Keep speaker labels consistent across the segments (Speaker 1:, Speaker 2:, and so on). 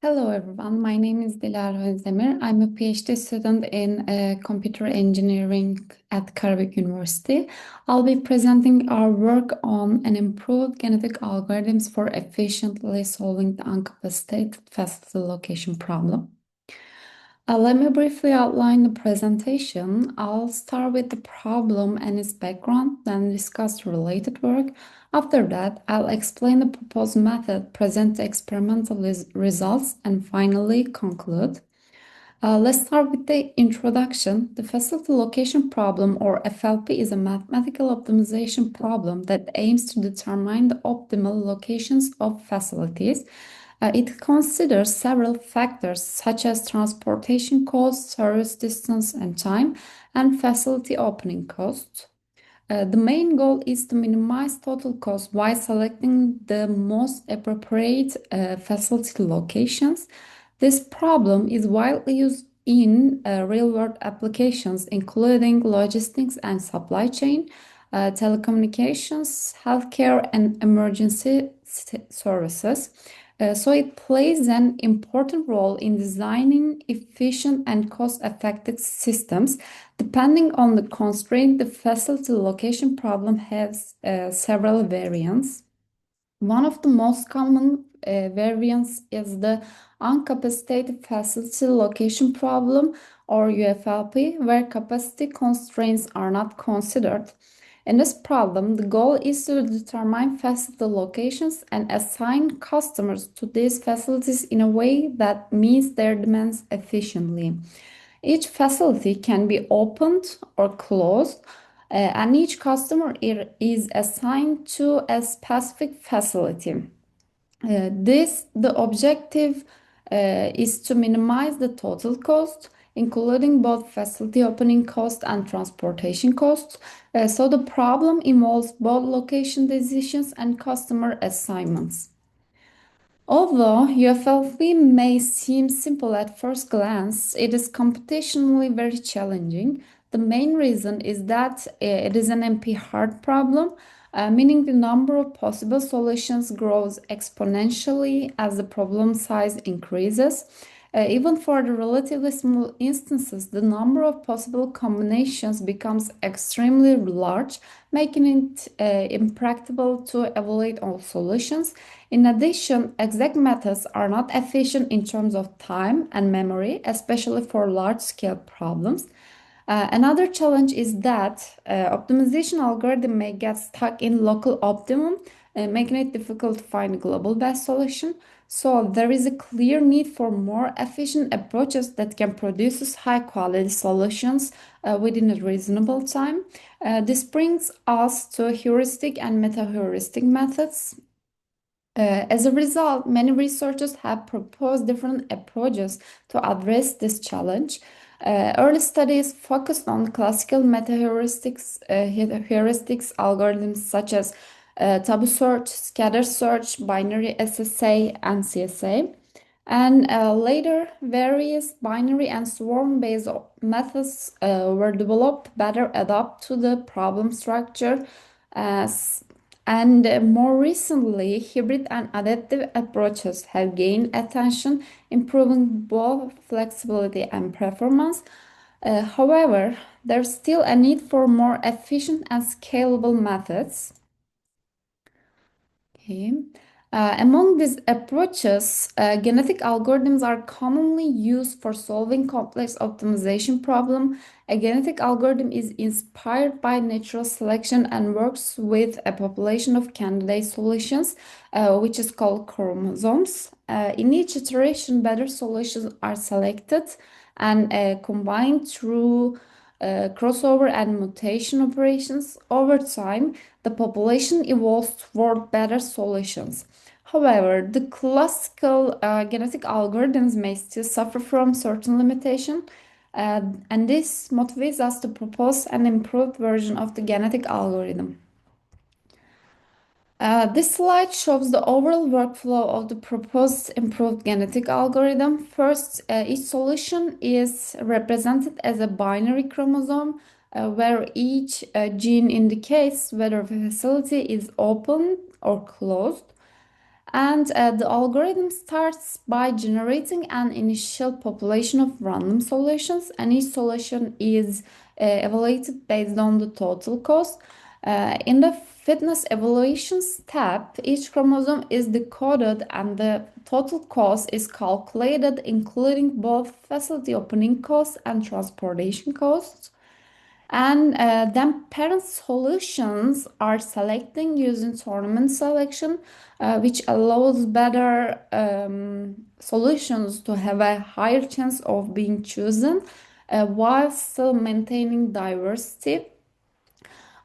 Speaker 1: Hello everyone, my name is Dilara Özdemir. I'm a PhD student in computer engineering at Karabük University. I'll be presenting our work on an improved genetic algorithms for efficiently solving the uncapacitated facility location problem. Let me briefly outline the presentation. I'll start with the problem and its background, then discuss related work. After that, I'll explain the proposed method, present the experimental results, and finally conclude. Let's start with the introduction. The facility location problem, or FLP, is a mathematical optimization problem that aims to determine the optimal locations of facilities. It considers several factors such as transportation costs, service distance and time, and facility opening costs. The main goal is to minimize total cost while selecting the most appropriate facility locations. This problem is widely used in real-world applications, including logistics and supply chain, telecommunications, healthcare, and emergency services. So it plays an important role in designing efficient and cost-effective systems. Depending on the constraint, the facility location problem has several variants. One of the most common variants is the uncapacitated facility location problem, or UFLP, where capacity constraints are not considered. In this problem, the goal is to determine facility locations and assign customers to these facilities in a way that meets their demands efficiently. Each facility can be opened or closed, and each customer is assigned to a specific facility. The objective is to minimize the total cost, including both facility opening cost and transportation costs. So the problem involves both location decisions and customer assignments. Although UFLP may seem simple at first glance, it is computationally very challenging. The main reason is that it is an NP-hard problem, meaning the number of possible solutions grows exponentially as the problem size increases. Even for the relatively small instances, the number of possible combinations becomes extremely large, making it impractical to evaluate all solutions. In addition, exact methods are not efficient in terms of time and memory, especially for large-scale problems. Another challenge is that optimization algorithm may get stuck in local optimum, making it difficult to find a global best solution. So there is a clear need for more efficient approaches that can produce high quality solutions within a reasonable time. This brings us to heuristic and meta-heuristic methods. As a result, many researchers have proposed different approaches to address this challenge. Early studies focused on classical meta-heuristics algorithms such as tabu search, scatter search, binary SSA, and CSA. And later, various binary and swarm-based methods were developed better adapt to the problem structure. As and more recently, hybrid and adaptive approaches have gained attention, improving both flexibility and performance. However, there's still a need for more efficient and scalable methods. Okay. Among these approaches, genetic algorithms are commonly used for solving complex optimization problems. A genetic algorithm is inspired by natural selection and works with a population of candidate solutions, which is called chromosomes. In each iteration, better solutions are selected and combined through crossover and mutation operations. Over time, the population evolves toward better solutions. However, the classical genetic algorithms may still suffer from certain limitation, and this motivates us to propose an improved version of the genetic algorithm. This slide shows the overall workflow of the proposed improved genetic algorithm. First, each solution is represented as a binary chromosome where each gene indicates whether a facility is open or closed. And the algorithm starts by generating an initial population of random solutions, and each solution is evaluated based on the total cost. In the fitness evaluation step, each chromosome is decoded and the total cost is calculated, including both facility opening costs and transportation costs. And then parent solutions are selecting using tournament selection, which allows better solutions to have a higher chance of being chosen while still maintaining diversity.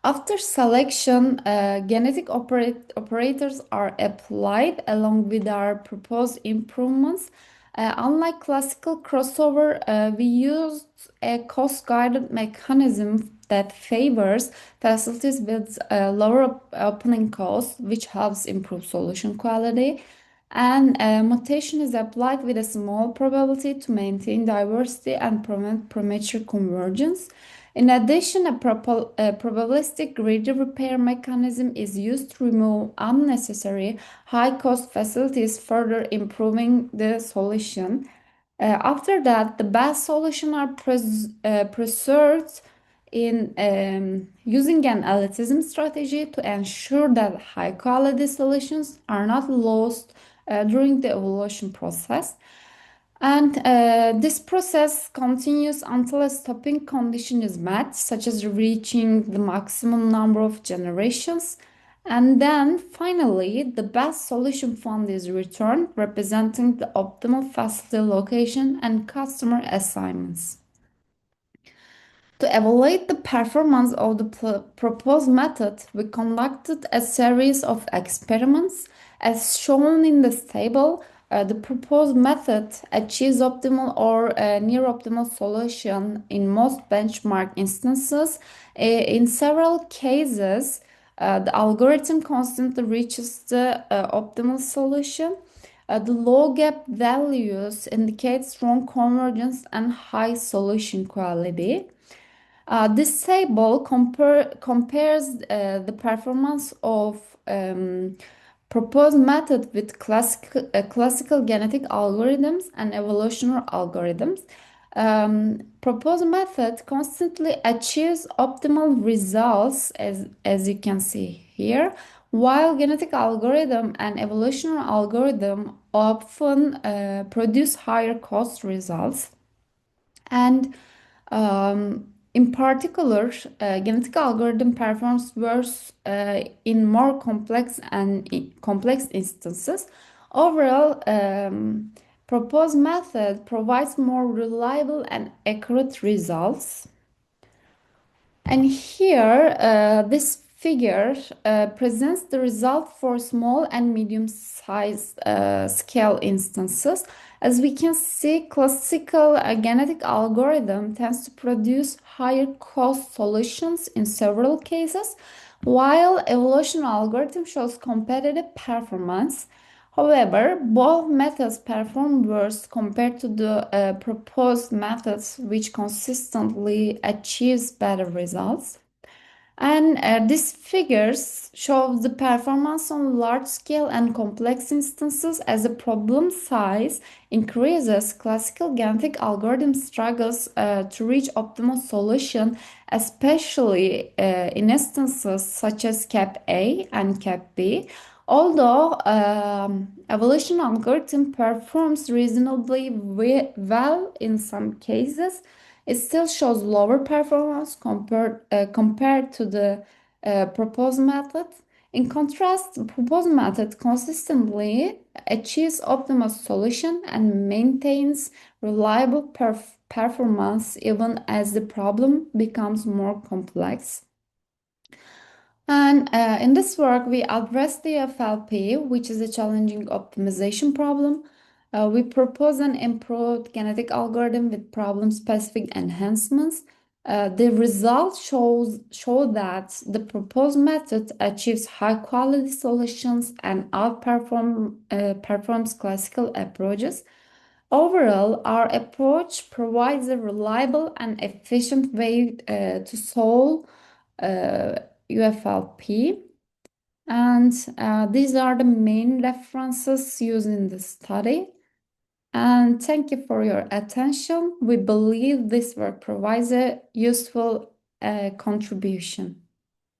Speaker 1: After selection, genetic operators are applied along with our proposed improvements. Unlike classical crossover, we used a cost-guided mechanism that favors facilities with lower opening costs, which helps improve solution quality. And mutation is applied with a small probability to maintain diversity and prevent premature convergence. In addition, a probabilistic greater repair mechanism is used to remove unnecessary high-cost facilities, further improving the solution. After that, the best solutions are preserved in using an elitism strategy to ensure that high-quality solutions are not lost during the evolution process. And this process continues until a stopping condition is met, such as reaching the maximum number of generations. And then finally, the best solution fund is returned, representing the optimal facility location and customer assignments. To evaluate the performance of the proposed method, we conducted a series of experiments. As shown in this table, the proposed method achieves optimal or near optimal solution in most benchmark instances. In several cases, the algorithm constantly reaches the optimal solution. The low gap values indicate strong convergence and high solution quality. This table compares the performance of proposed method with classical genetic algorithms and evolutionary algorithms. Proposed method constantly achieves optimal results as you can see here, while genetic algorithm and evolutionary algorithm often produce higher cost results. And in particular, genetic algorithm performs worse in more complex instances. Overall, proposed method provides more reliable and accurate results. And here, this figure presents the result for small and medium-sized scale instances. As we can see, classical genetic algorithm tends to produce higher cost solutions in several cases, while evolution algorithm shows competitive performance. However, both methods perform worse compared to the proposed methods, which consistently achieves better results. And these figures show the performance on large scale and complex instances. As the problem size increases, classical genetic algorithm struggles to reach optimal solution, especially in instances such as cap A and cap B. Although evolution algorithm performs reasonably well in some cases, it still shows lower performance compared to the proposed method. In contrast, the proposed method consistently achieves optimal solution and maintains reliable performance even as the problem becomes more complex. And in this work, we address the FLP, which is a challenging optimization problem. We propose an improved genetic algorithm with problem-specific enhancements. The results show that the proposed method achieves high-quality solutions and performs classical approaches. Overall, our approach provides a reliable and efficient way to solve UFLP. And these are the main references used in the study. And thank you for your attention. We believe this work provides a useful contribution.